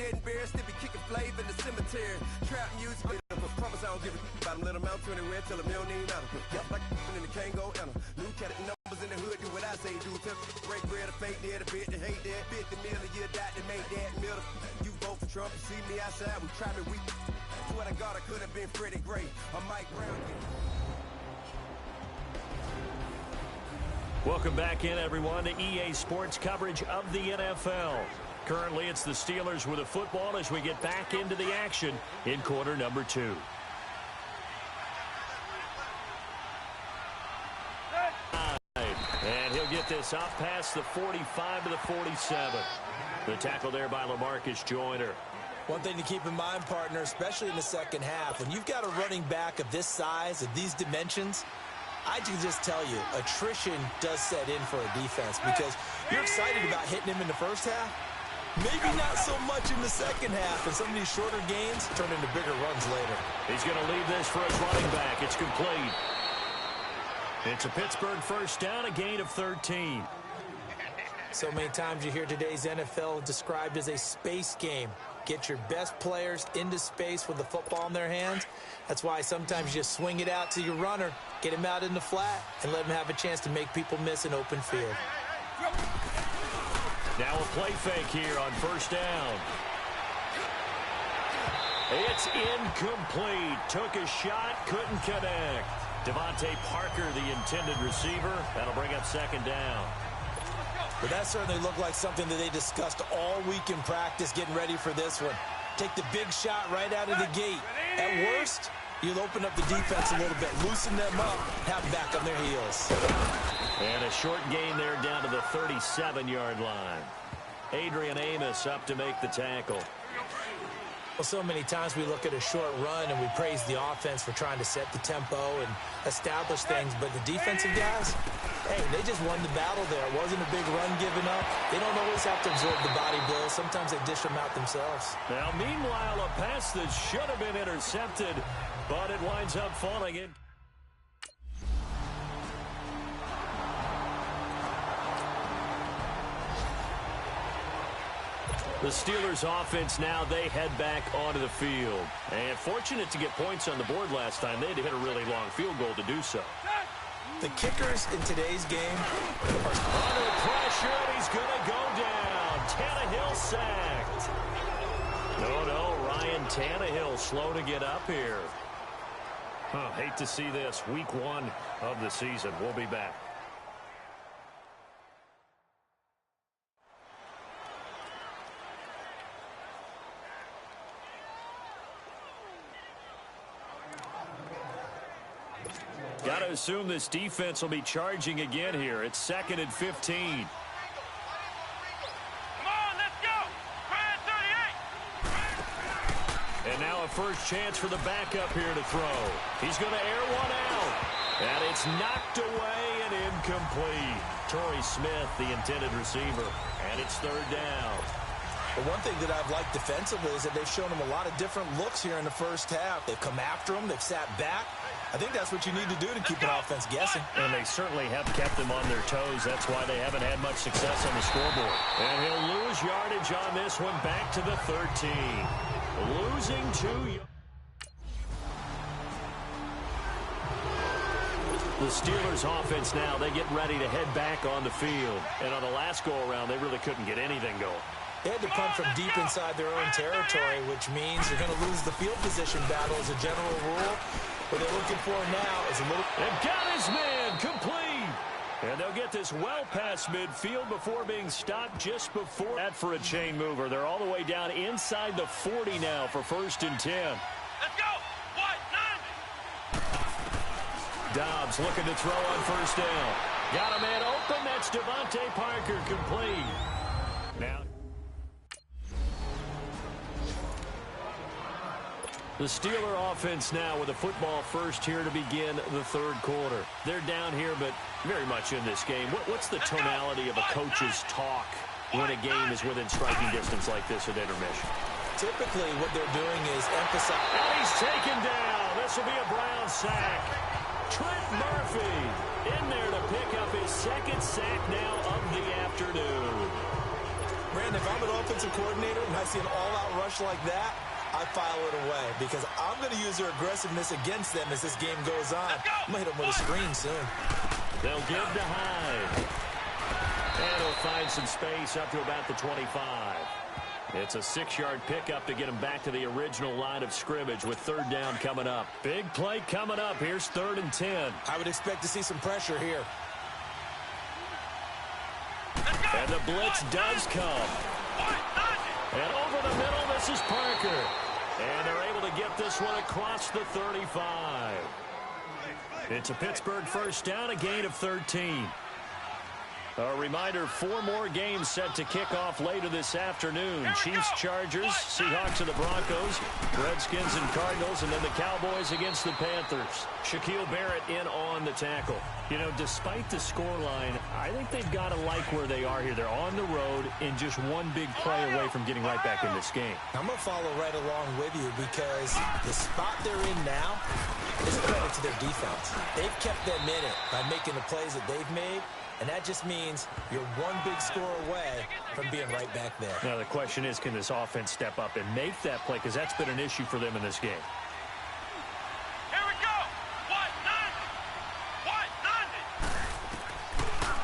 dead and buried, still be kicking flavor in the cemetery. Trap music, but promise I don't give a about them. Let them out to anywhere, tell them they don't even matter. Yep, like in the can't go enter. New cat numbers in the hood, do what I say, do. Tell break bread, a fake dead, a bit to hate that. 50 million, you died to make that middle. You vote for Trump, you see me outside, we try me, we. What I got, I could have been Freddie Gray or Mike Brown. Welcome back in, everyone, to EA Sports coverage of the NFL. Currently, it's the Steelers with the football as we get back into the action in quarter number 2. And he'll get this up past the 45 to the 47. The tackle there by LaMarcus Joyner. One thing to keep in mind, partner, especially in the second half, when you've got a running back of this size, of these dimensions, I can just tell you, attrition does set in for a defense because you're excited about hitting him in the first half. Maybe not so much in the second half, and some of these shorter gains turn into bigger runs later. He's going to leave this for his running back. It's complete. It's a Pittsburgh first down, a gain of 13. So many times you hear today's NFL described as a space game. Get your best players into space with the football in their hands. That's why sometimes you just swing it out to your runner, get him out in the flat, and let him have a chance to make people miss an open field. Now a play fake here on first down. It's incomplete. Took a shot, couldn't connect. Devontae Parker, the intended receiver. That'll bring up second down. But that certainly looked like something that they discussed all week in practice getting ready for this one. Take the big shot right out of the gate. At worst, you'll open up the defense a little bit, loosen them up, have them back on their heels. And a short gain there down to the 37-yard line. Adrian Amos up to make the tackle. Well, so many times we look at a short run and we praise the offense for trying to set the tempo and establish things, but the defensive guys, hey, they just won the battle there. It wasn't a big run given up. They don't always have to absorb the body blows. Sometimes they dish them out themselves. Now, meanwhile, a pass that should have been intercepted, but it winds up falling in. The Steelers offense now, they head back onto the field. And fortunate to get points on the board last time. They had to hit a really long field goal to do so. The kickers in today's game are under pressure, and he's going to go down. Tannehill sacked. No, Ryan Tannehill slow to get up here. Hate to see this. Week 1 of the season. We'll be back. Got to assume this defense will be charging again here. It's 2nd and 15. Come on, let's go. Brad 38. And now a first chance for the backup here to throw. He's going to air one out. And it's knocked away and incomplete. Torrey Smith, the intended receiver. And it's 3rd down. But one thing that I've liked defensively is that they've shown them a lot of different looks here in the first half. They've come after them. They've sat back. I think that's what you need to do to keep an offense guessing. And they certainly have kept them on their toes. That's why they haven't had much success on the scoreboard. And he'll lose yardage on this one back to the 13. Losing 2 yards. The Steelers offense now, they get ready to head back on the field. And on the last go-around, they really couldn't get anything going. They had to punt from deep inside their own territory, which means you're going to lose the field position battle as a general rule. What they're looking for now is a little... They've got his man complete. And they'll get this well past midfield before being stopped just before that for a chain mover. They're all the way down inside the 40 now for 1st and 10. Let's go. What? 9. Dobbs looking to throw on 1st down. Got a man open. That's Devontae Parker complete. Now... The Steeler offense now with a football first here to begin the 3rd quarter. They're down here, but very much in this game. What's the tonality of a coach's talk when a game is within striking distance like this at intermission? Typically, what they're doing is emphasize. And he's taken down. This will be a Brown sack. Trent Murphy in there to pick up his 2nd sack now of the afternoon. Brandon, if I'm an offensive coordinator and I see an all-out rush like that, I file it away because I'm going to use their aggressiveness against them as this game goes on. I'm going to hit them with a screen soon. They'll give to Hyde. And he'll find some space up to about the 25. It's a 6-yard pickup to get him back to the original line of scrimmage with third down coming up. Big play coming up. Here's 3rd and 10. I would expect to see some pressure here. And the blitz does come. And over the middle, this is Parker. And they're able to get this one across the 35. It's a Pittsburgh first down, a gain of 13. A reminder, 4 more games set to kick off later this afternoon. Chiefs, Chargers, Seahawks and the Broncos, Redskins and Cardinals, and then the Cowboys against the Panthers. Shaquille Barrett in on the tackle. You know, despite the scoreline, I think they've got to like where they are here. They're on the road and just one big play away from getting right back in this game. I'm going to follow right along with you because the spot they're in now is a credit to their defense. They've kept them in it by making the plays that they've made. And that just means you're one big score away from being right back there. Now, the question is, can this offense step up and make that play? Because that's been an issue for them in this game. Here we go.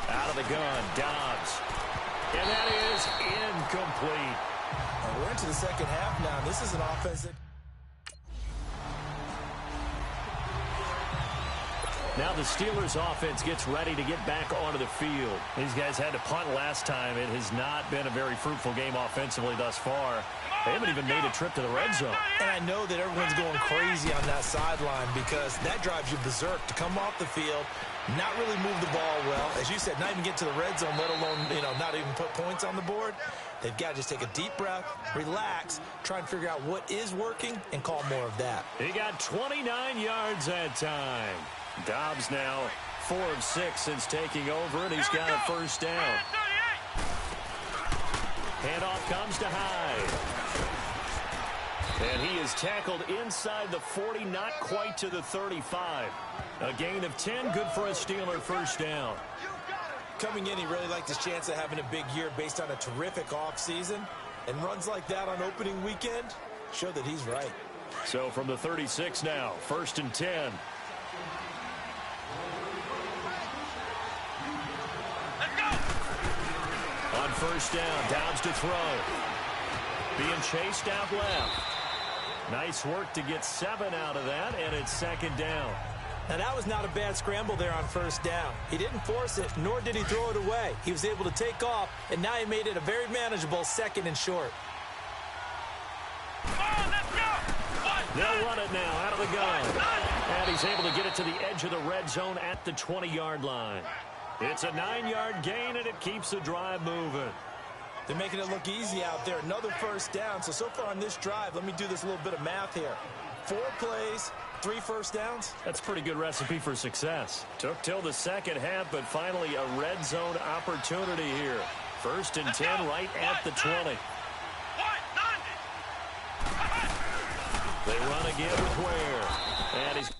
Out of the gun, Dobbs. And that is incomplete. We're into the second half now. This is an offense that... Now the Steelers offense gets ready to get back onto the field. These guys had to punt last time. It has not been a very fruitful game offensively thus far. They haven't even made a trip to the red zone. And I know that everyone's going crazy on that sideline because that drives you berserk to come off the field, not really move the ball well. As you said, not even get to the red zone, let alone, not even put points on the board. They've got to just take a deep breath, relax, try and figure out what is working, and call more of that. He got 29 yards that time. Dobbs now 4 of 6 since taking over, and he's got a first down. Handoff comes to Hyde. And he is tackled inside the 40, not quite to the 35. A gain of 10, good for a Steeler first down. Coming in, he really liked his chance of having a big year based on a terrific offseason. And runs like that on opening weekend show that he's right. So from the 36 now, 1st and 10. On first down, Dobbs to throw. Being chased out left. Nice work to get 7 out of that, and it's 2nd down. Now, that was not a bad scramble there on first down. He didn't force it, nor did he throw it away. He was able to take off, and now he made it a very manageable 2nd and short. They'll run it now out of the gun. And he's able to get it to the edge of the red zone at the 20-yard line. It's a 9-yard gain, and it keeps the drive moving. They're making it look easy out there. Another first down. So far on this drive, let me do this little bit of math here. 4 plays, 3 first downs. That's a pretty good recipe for success. Took till the second half, but finally a red zone opportunity here. 1st and 10 right at the 20. They run again with Ware. And he's...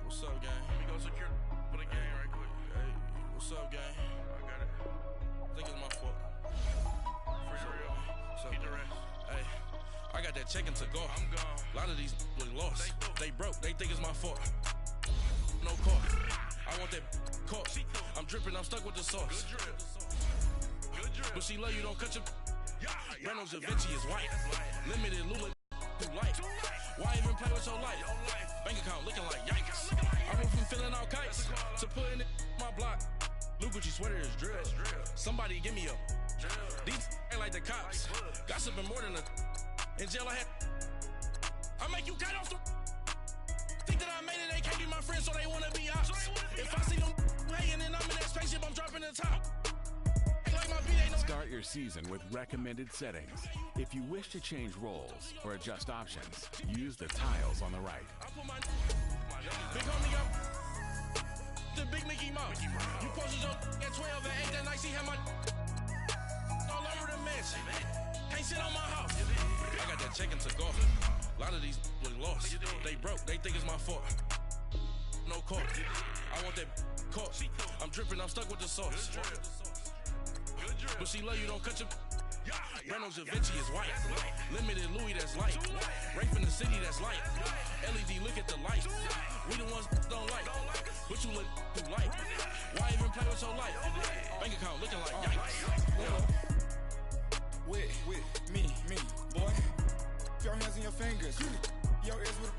What's up, gang? Let me go secure for the game right quick. Hey, what's up, gang? I got it. I think it's my fault. Free real. Keep the rest. Hey, I got that chicken to go. I'm gone. A lot of these look lost. They broke. They think it's my fault. No car. I want that caught. I'm dripping. I'm stuck with the sauce. Good drip. Good drip. But she love you. Don't cut your... Reynolds Da Vinci is white. Limited Lula too light. Why even play with your life? Bank account looking like yikes. I went from filling out kites to putting it in my block. Blue Gucci sweater is drill. Somebody give me a these ain't like the cops. Gossiping more than a in jail I had. I make you cut off the think that I made it. They can't be my friends, so they wanna be ops. If I see them hating and I'm in that spaceship, I'm dropping the top. Start your season with recommended settings. If you wish to change roles or adjust options, use the tiles on the right. Big homie up the big Mickey Mouse. You posted your at 12 and 8 that night. She had my all over the mansion. Can't sit on my house. I got that check into golf. A lot of these look lost. They broke, they think it's my fault. No court. I want that court. I'm dripping, I'm stuck with the sauce. But she love you, don't cut your. Reynolds Da Vinci is white. Limited Louis, that's light. Rape in the city, that's light. LED, look at the light. We the ones don't like. But you look too light. Why even play with your life? Bank account looking like yikes. With me, boy. Your hands and your fingers. Your ears with.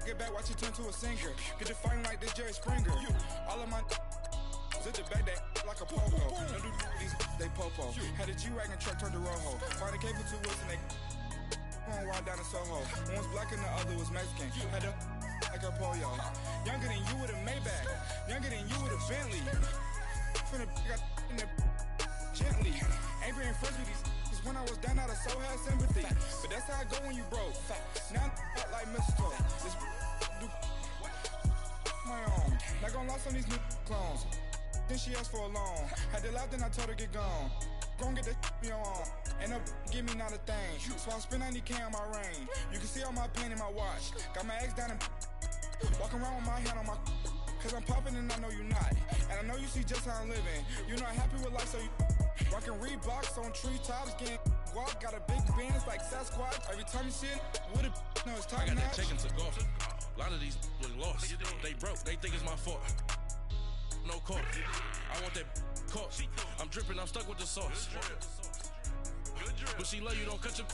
Get back, watch you turn to a singer. Get to fighting like this Jerry Springer. All of my. Zit the back that like a popo. Don't do these, they popo. Had a G-Wagon truck turned to Rojo. Find a cable 2 wheels and they going wild down in Soho. One was black and the other was Mexican. Had a like a pollo. Younger than you with a Maybach. Younger than you with a Bentley. Finna got in the gently. Ain't been friends with these. Cause when I was down, I so had sympathy. But that's how I go when you broke. Now I'm like mistletoe. This do my own. Not gonna lost on these new clones. Then she asked for a loan. Had to laugh, then I told her get gone. Gon' get that me on. Ain't no give me not a thing. So I spend 90K on my range. You can see all my pain in my watch. Got my ex down and walking around with my hand on my. Cause I'm popping and I know you not. And I know you see just how I'm living. You not happy with life, so you rockin' Reeboks on treetops, getting guap. Got a big bands like Sasquatch. Every time you see it, with it, no, it's top I got notch. that check into golf. A lot of these look lost. They broke, they think it's my fault. No court. I want that court. I'm dripping, I'm stuck with the sauce. But she love you, don't cut your.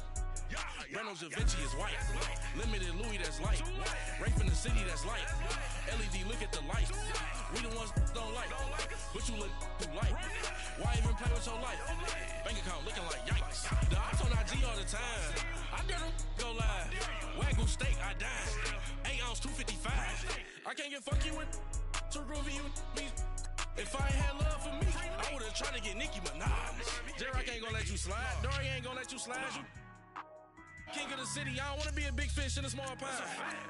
Reynolds Da Vinci is white. Limited Louis, that's light. Rape in the city, that's light. LED, look at the light. We the ones don't like. But you look too light. Why even play with your life? Bank account looking like yikes. The ops on IG all the time. I dare them go live. Wagyu steak, I dine. 8 ounce, 255. I can't get fuck you with. Too groovy, you me. If I ain't had love for me, I would've tried to get Nicki Minaj. J-Rock ain't gonna let you slide. Dory ain't gonna let you slide. You king of the city, I don't wanna be a big fish in a small pond.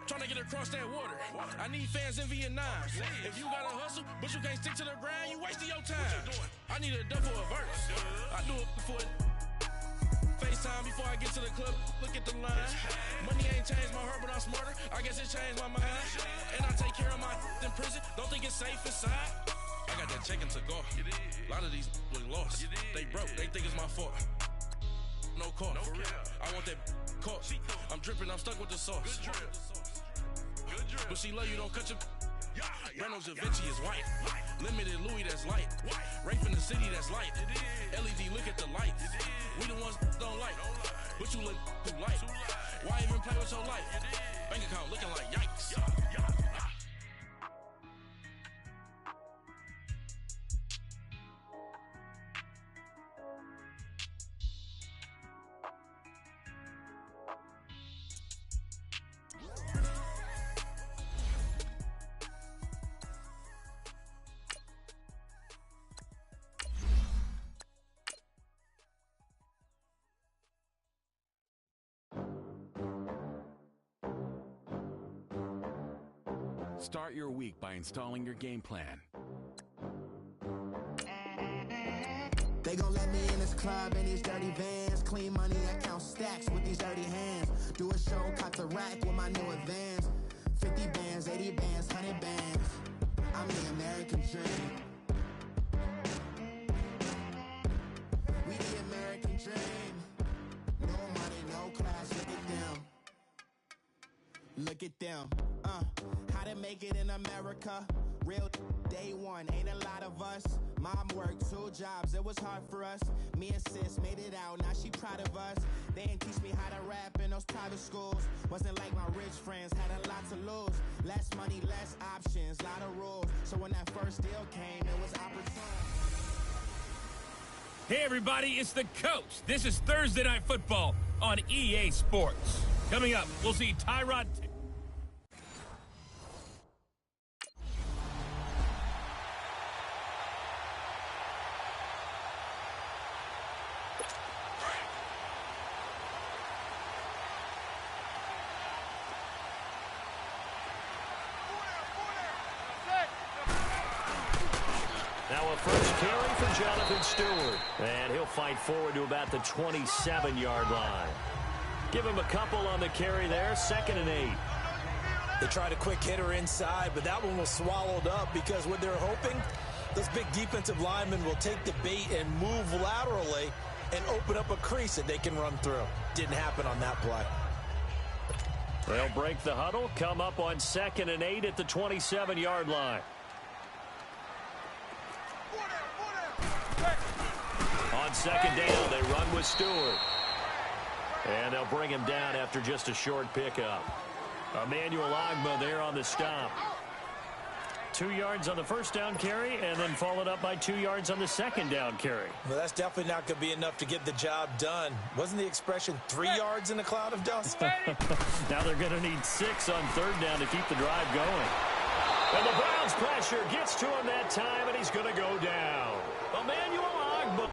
Trying to get across that water. I need fans in Vietnam. If you gotta hustle, but you can't stick to the grind, you wasting your time. I need a double a verse. I do it before it. FaceTime before I get to the club, look at the line. Money ain't changed my heart, but I'm smarter. I guess it changed my mind. And I take care of my in prison. Don't think it's safe inside. I got that check into golf. A lot of these look lost. They broke, they think it's my fault. No court. I want that court. I'm dripping, I'm stuck with the sauce. But she love you, don't cut your. Reynolds Da Vinci is white. Limited Louis, that's light. Rape in the city, that's light. LED, look at the light. We the ones don't like. But you look too light. Why even play with your life? Bank account looking like yikes. Start your week by installing your game plan. They gon' let me in this club in these dirty vans. Clean money, I count stacks with these dirty hands. Do a show, cut the rack with my new advance. 50 bands, 80 bands, 100 bands. I'm the American dream. We the American dream. No money, no class, look at them. Look at them. How to make it in America. Real day one, ain't a lot of us. Mom worked 2 jobs, it was hard for us. Me and sis made it out, now she proud of us. They didn't teach me how to rap in those private schools. Wasn't like my rich friends, had a lot to lose. Less money, less options, lot of rules. So when that first deal came, it was opportune. Hey everybody, it's the coach. This is Thursday Night Football on EA Sports. Coming up, we'll see Tyrod. Now a first carry for Jonathan Stewart. And he'll fight forward to about the 27-yard line. Give him a couple on the carry there, 2nd and 8. They tried a quick hitter inside, but that one was swallowed up because what they're hoping, those big defensive linemen will take the bait and move laterally and open up a crease that they can run through. Didn't happen on that play. They'll break the huddle, come up on 2nd and 8 at the 27-yard line. On 2nd down, they run with Stewart. And they'll bring him down after just a short pickup. Emmanuel Ogbah there on the stop. 2 yards on the first down carry, and then followed up by 2 yards on the 2nd down carry. Well, that's definitely not going to be enough to get the job done. Wasn't the expression 3 yards in a cloud of dust? Now they're going to need 6 on 3rd down to keep the drive going. And the Browns pressure gets to him that time, and he's going to go down. Emmanuel Ogbah.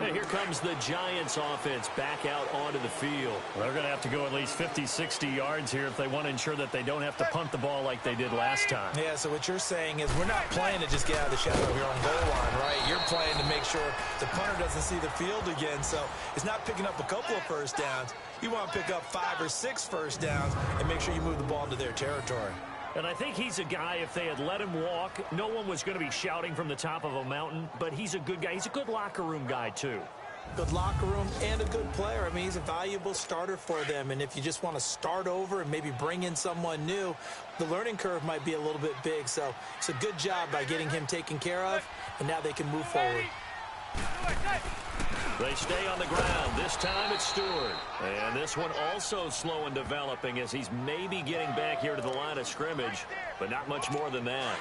And here comes the Giants offense back out onto the field. They're going to have to go at least 50, 60 yards here if they want to ensure that they don't have to punt the ball like they did last time. Yeah, so what you're saying is we're not playing to just get out of the shadow of your own goal line, right? You're playing to make sure the punter doesn't see the field again. So it's not picking up a couple of first downs. You want to pick up 5 or 6 first downs and make sure you move the ball into their territory. And I think he's a guy, if they had let him walk, no one was going to be shouting from the top of a mountain, but he's a good guy. He's a good locker room guy, too. Good locker room and a good player. I mean, he's a valuable starter for them. And if you just want to start over and maybe bring in someone new, the learning curve might be a little bit big. So it's a good job by getting him taken care of, and now they can move forward. They stay on the ground. This time it's Stewart. And this one also slow in developing as he's maybe getting back here to the line of scrimmage, but not much more than that.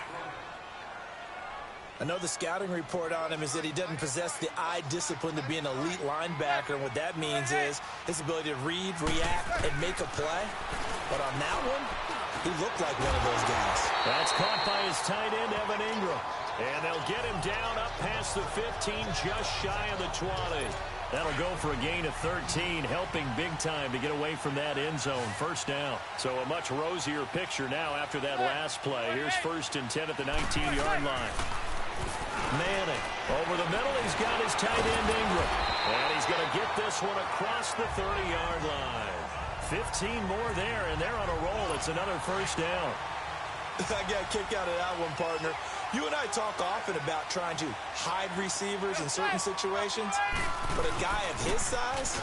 I know the scouting report on him is that he doesn't possess the eye discipline to be an elite linebacker, and what that means is his ability to read, react, and make a play. But on that one, he looked like one of those guys. That's caught by his tight end, Evan Ingram. And they'll get him down up past the 15, just shy of the 20. That'll go for a gain of 13, helping big time to get away from that end zone. First down. So a much rosier picture now after that last play. Here's 1st and 10 at the 19-yard line. Manning over the middle. He's got his tight end, Ingram. And he's going to get this one across the 30-yard line. 15 more there, and they're on a roll. It's another first down. I got a kick out of that one, partner. You and I talk often about trying to hide receivers in certain situations, but a guy of his size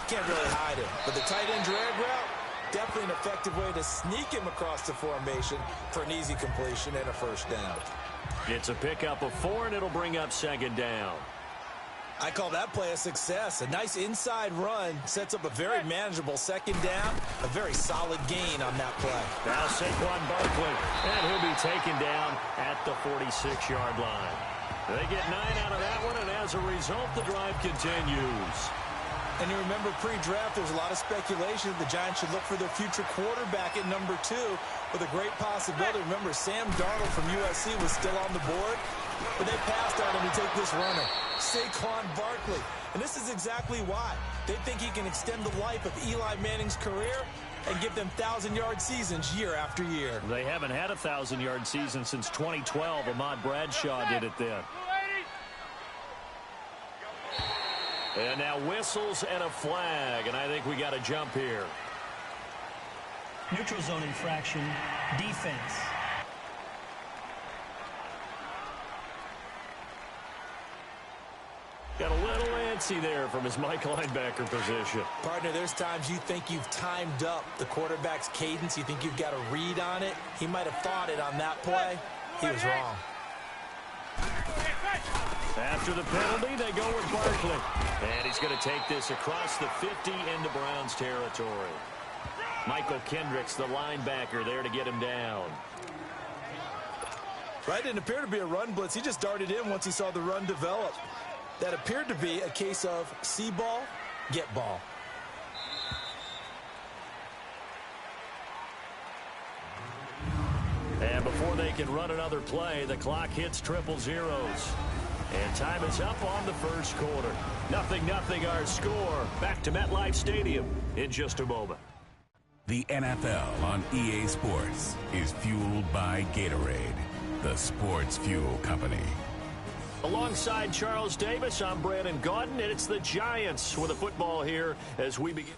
can't really hide him. But the tight end drag route, definitely an effective way to sneak him across the formation for an easy completion and a first down. It's a pickup of 4, and it'll bring up 2nd down. I call that play a success. A nice inside run sets up a very manageable 2nd down, a very solid gain on that play. Now Saquon Barkley, and he'll be taken down at the 46-yard line. They get 9 out of that one, and as a result, the drive continues. And you remember pre-draft, there's a lot of speculation that the Giants should look for their future quarterback at number 2 with a great possibility. Remember, Sam Darnold from USC was still on the board, but they passed on him to take this runner, Saquon Barkley. And this is exactly why. They think he can extend the life of Eli Manning's career and give them 1,000-yard seasons year after year. They haven't had a 1,000-yard season since 2012. Ahmad Bradshaw did it then. And now whistles and a flag, and I think we got a jump here. Neutral zone infraction, defense. Got a little antsy there from his Mike linebacker position. Partner, there's times you think you've timed up the quarterback's cadence. You think you've got a read on it. He might have thought it on that play. He was wrong. After the penalty, they go with Barkley. And he's going to take this across the 50 into Browns territory. Michael Kendricks, the linebacker, there to get him down. Right, didn't appear to be a run blitz. He just darted in once he saw the run develop. That appeared to be a case of see ball, get ball. And before they can run another play, the clock hits 000. And time is up on the first quarter. 0-0 our score. Back to MetLife Stadium in just a moment. The NFL on EA Sports is fueled by Gatorade, the sports fuel company. Alongside Charles Davis, I'm Brandon Gaudin, and it's the Giants with the football here as we begin.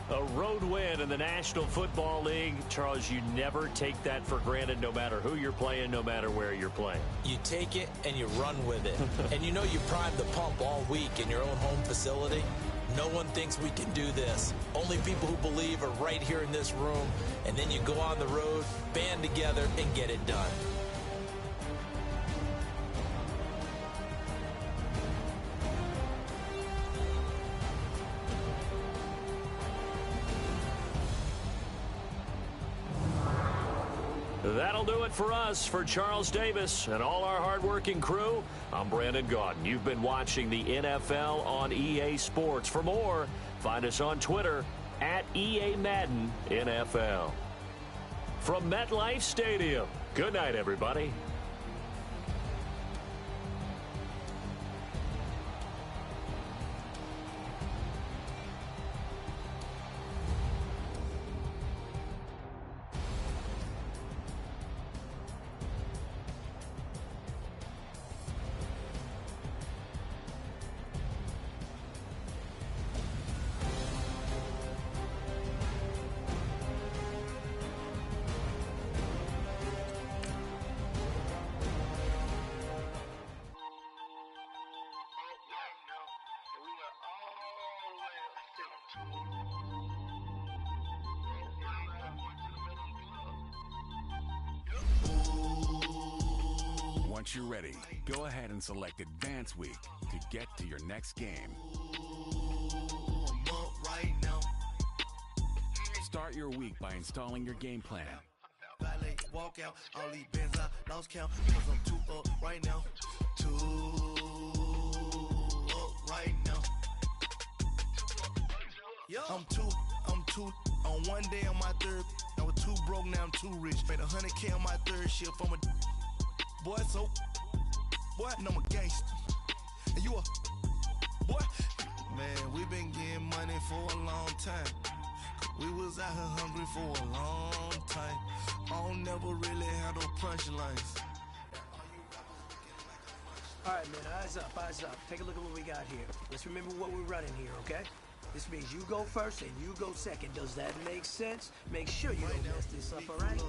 A road win in the National Football League. Charles, you never take that for granted, no matter who you're playing, no matter where you're playing. You take it and you run with it. And you know you primed the pump all week in your own home facility. No one thinks we can do this. Only people who believe are right here in this room. And then you go on the road, band together, and get it done. That'll do it for us. For Charles Davis and all our hardworking crew, I'm Brandon Gaudin. You've been watching the NFL on EA Sports. For more, find us on Twitter at EA Madden NFL. From MetLife Stadium, good night, everybody. Once you're ready, go ahead and select Advance Week to get to your next game. Start your week by installing your game plan. Walk out, all these bands I lost count, cause I'm too up right now. Too up right now. I'm too on one day on my third. I was too broke, now I'm too rich. Made 100K on my third shift. I'm a boy, so boy, and I'm a gangster. And you a boy. Man, we been getting money for a long time. We was out here hungry for a long time. I don't never really have no punchlines. All right, man, eyes up, eyes up. Take a look at what we got here. Let's remember what we're running here, okay? This means you go first and you go second. Does that make sense? Make sure you don't mess this up, all right?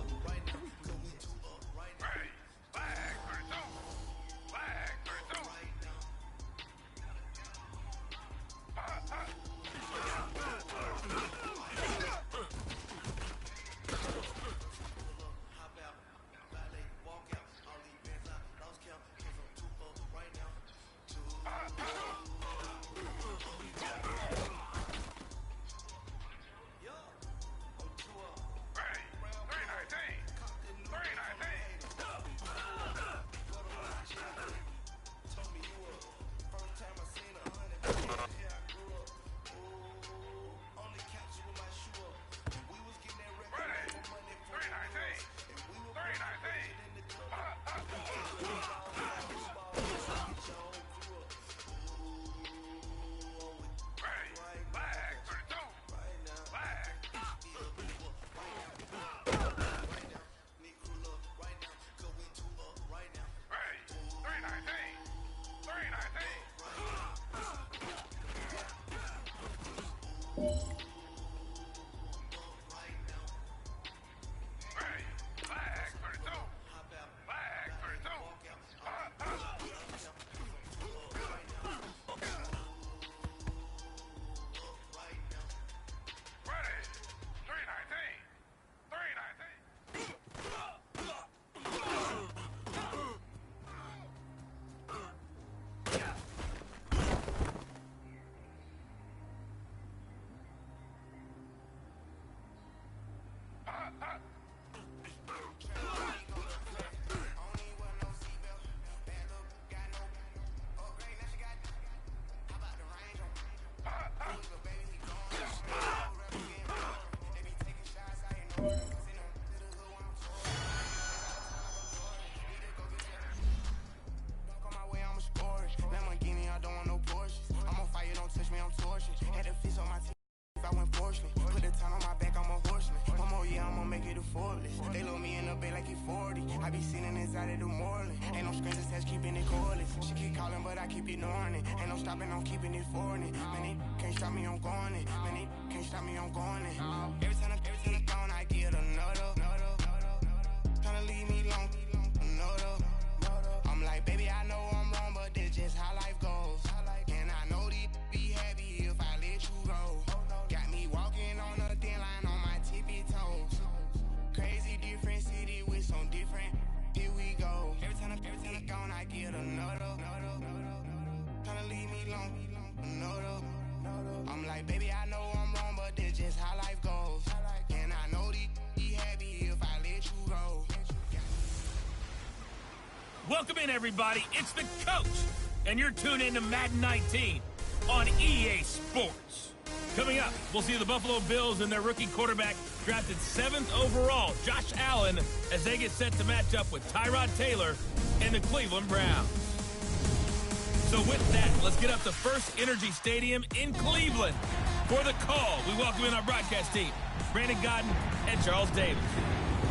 up big like he 40. I be sitting inside of the Moreland. Ain't no screens that says keeping it cordless. She keep calling, but I keep ignoring it. Ain't no stopping, I'm keeping it for it. Man, it can't stop me, I'm going it. Man, it can't stop me, I'm going it. Every time I'm gone, I get another. Tryna leave me alone, another. I'm like, baby, I know I'm wrong, but this just how life goes. And I know these be happy if I let you go. Got me walking on a thin line on my tippy toes. Crazy different city with some different. Here we go. Every time I'm gone, I get another. Tryna leave me alone, another. I'm like, baby, I know I'm wrong, but this just how life goes. And I know these be happy if I let you go. Welcome in, everybody. It's the coach, and you're tuned in to Madden 19 on EA Sports. Coming up, we'll see the Buffalo Bills and their rookie quarterback drafted 7th overall, Josh Allen, as they get set to match up with Tyrod Taylor and the Cleveland Browns. So with that, let's get up to First Energy Stadium in Cleveland. For the call, we welcome in our broadcast team, Brandon Godden and Charles Davis.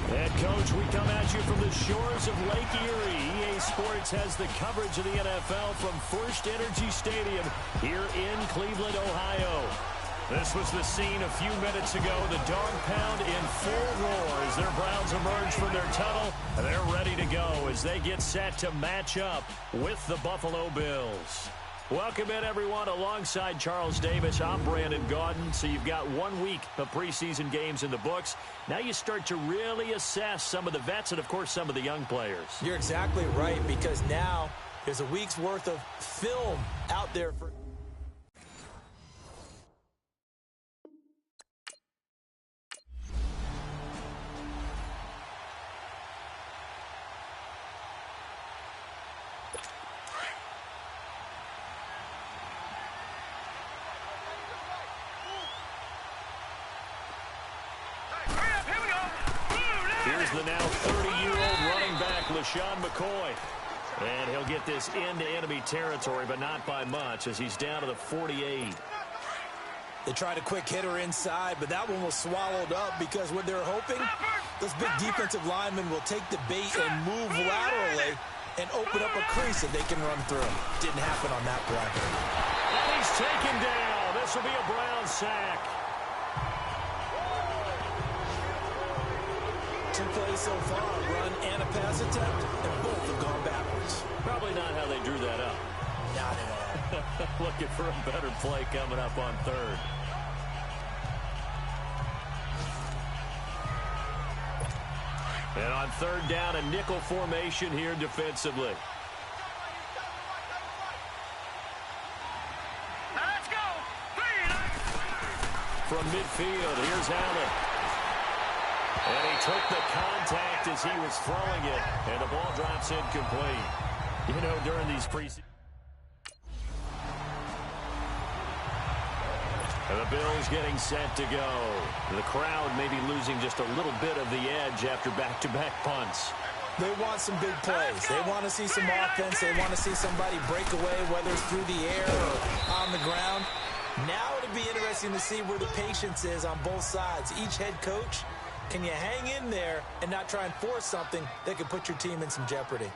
And, Coach, we come at you from the shores of Lake Erie. EA Sports has the coverage of the NFL from First Energy Stadium here in Cleveland, Ohio. This was the scene a few minutes ago. The dog pound in full roar as their Browns emerge from their tunnel. They're ready to go as they get set to match up with the Buffalo Bills. Welcome in, everyone, alongside Charles Davis. I'm Brandon Gaudin. So you've got 1 week of preseason games in the books. Now you start to really assess some of the vets and, of course, some of the young players. You're exactly right, because now there's a week's worth of film out there for... Here's the now 30-year-old running back, LaShawn McCoy. And he'll get this into enemy territory, but not by much, as he's down to the 48. They tried a quick hitter inside, but that one was swallowed up because what they're hoping, those big defensive linemen will take the bait and move laterally and open up a crease that they can run through. Didn't happen on that play. And he's taken down. This will be a Brown sack. 2 plays so far, run and a pass attempt, and both have gone backwards. Probably not how they drew that up. Not at all. Looking for a better play coming up on third. And on third down, a nickel formation here defensively. Let's go. From midfield, here's Allen. And he took the contact as he was throwing it, and the ball drops incomplete. You know, during these preseason... And the Bills getting set to go. The crowd maybe losing just a little bit of the edge after back-to-back punts. They want some big plays. They want to see some offense. They want to see somebody break away, whether it's through the air or on the ground. Now it'll be interesting to see where the patience is on both sides. Each head coach, can you hang in there and not try and force something that could put your team in some jeopardy?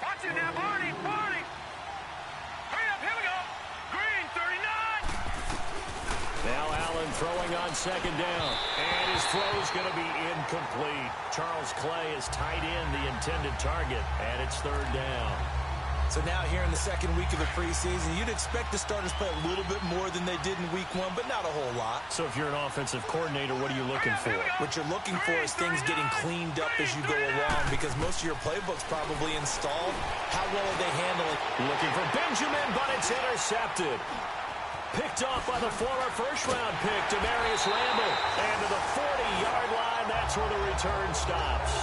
Watch it now, Barney. Hurry up, here we go. Green, 39. Now Allen throwing on second down. And his throw's going to be incomplete. Charles Clay has tied in the intended target, and it's third down. So now here in the second week of the preseason, you'd expect the starters play a little bit more than they did in week 1, but not a whole lot. So if you're an offensive coordinator, what are you looking for? What you're looking for is things getting cleaned up as you go along, because most of your playbook's probably installed. How well are they handling? Looking for Benjamin, but it's intercepted. Picked off by the former first-round pick, Demarius Randall. And to the 40-yard line, that's where the return stops.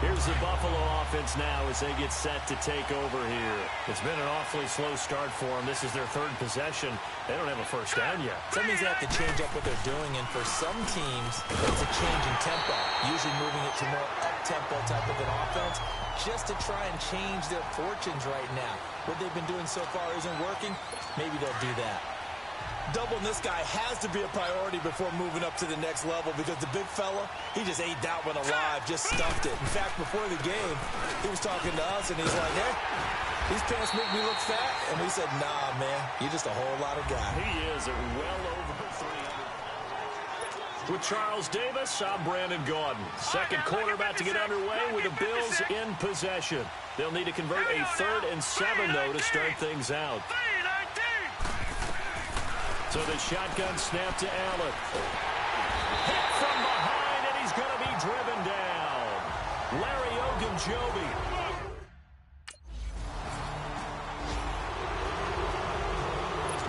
Here's the Buffalo offense now as they get set to take over here. It's been an awfully slow start for them. This is their third possession. They don't have a first down yet. That means they have to change up what they're doing, and for some teams, it's a change in tempo, usually moving it to more up-tempo type of an offense, just to try and change their fortunes right now. What they've been doing so far isn't working. Maybe they'll do that. Doubling this guy has to be a priority before moving up to the next level, because the big fella, he just ate that one alive, just stuffed it. In fact, before the game, he was talking to us, and he's like, hey, these pants make me look fat. And we said, nah, man, you're just a whole lot of guy. He is at well over 300. With Charles Davis, I'm Brandon Gaudin. Second quarter about to get underway with the Bills in possession. They'll need to convert a 3rd and 7, though, to start things out. So the shotgun snap to Allen. Hit from behind, and he's going to be driven down. Larry Ogunjobi.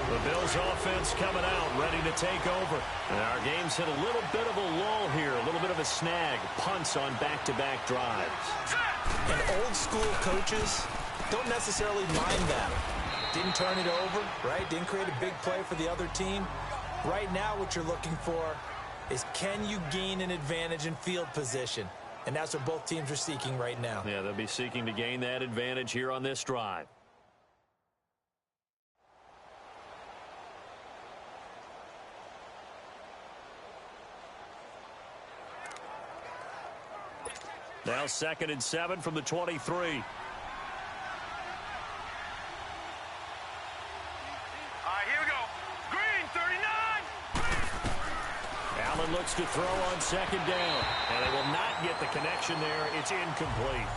The Bills offense coming out, ready to take over. And our game's hit a little bit of a lull here, a little bit of a snag. Punts on back-to-back drives. And old-school coaches don't necessarily mind that. Didn't turn it over, right? Didn't create a big play for the other team. Right now, what you're looking for is, can you gain an advantage in field position? And that's what both teams are seeking right now. Yeah, they'll be seeking to gain that advantage here on this drive. Now 2nd and 7 from the 23. Allen looks to throw on 2nd down, and they will not get the connection there. It's incomplete.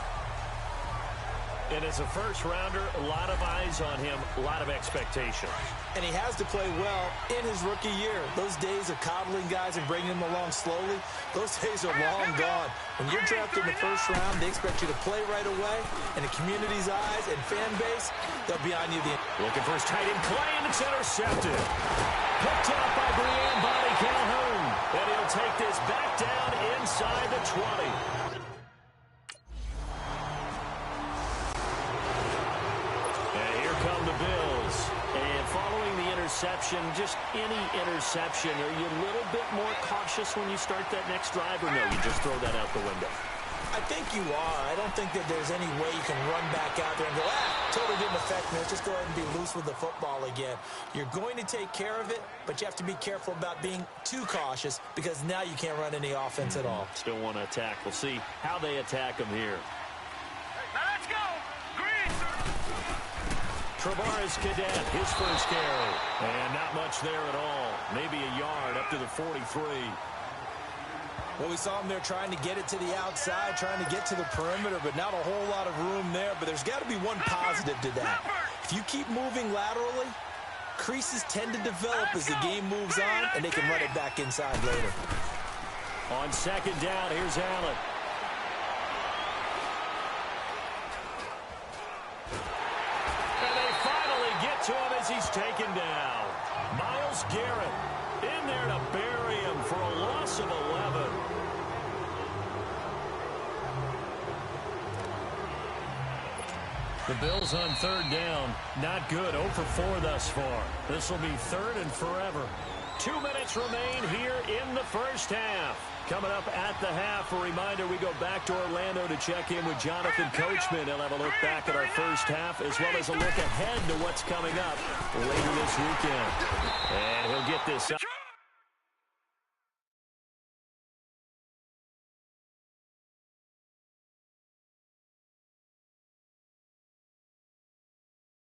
And as a first-rounder, a lot of eyes on him, a lot of expectation. And he has to play well in his rookie year. Those days of coddling guys and bringing them along slowly, those days are long gone. When you're drafted in the first round, they expect you to play right away. And the community's eyes and fan base, they'll be on you. Looking for his tight end play, and it's intercepted. Picked up by Brian Bonnie Calhoun. And he'll take this back down inside the 20. And here come the Bills. And following the interception, just any interception, are you a little bit more cautious when you start that next drive, or no, you just throw that out the window? I think you are. I don't think that there's any way you can run back out there and go, totally didn't affect me. Let's just go ahead and be loose with the football again. You're going to take care of it, but you have to be careful about being too cautious, because now you can't run any offense at all. Still want to attack. We'll see how they attack him here. Now let's go. Green. Travaris Cadet, his first carry. And not much there at all. Maybe a yard up to the 43. Well, we saw him there trying to get it to the outside, trying to get to the perimeter, but not a whole lot of room there. But there's got to be one positive to that. If you keep moving laterally, creases tend to develop as the game moves on, and they can run it back inside later. On 2nd down, here's Allen. And they finally get to him as he's taken down. Myles Garrett in there to bury him for a loss of 11. The Bills on 3rd down. Not good. 0 for 4 thus far. This will be 3rd and forever. 2 minutes remain here in the first half. Coming up at the half, a reminder, we go back to Orlando to check in with Jonathan Coachman. He'll have a look back at our first half, as well as a look ahead to what's coming up later this weekend. And he'll get this up.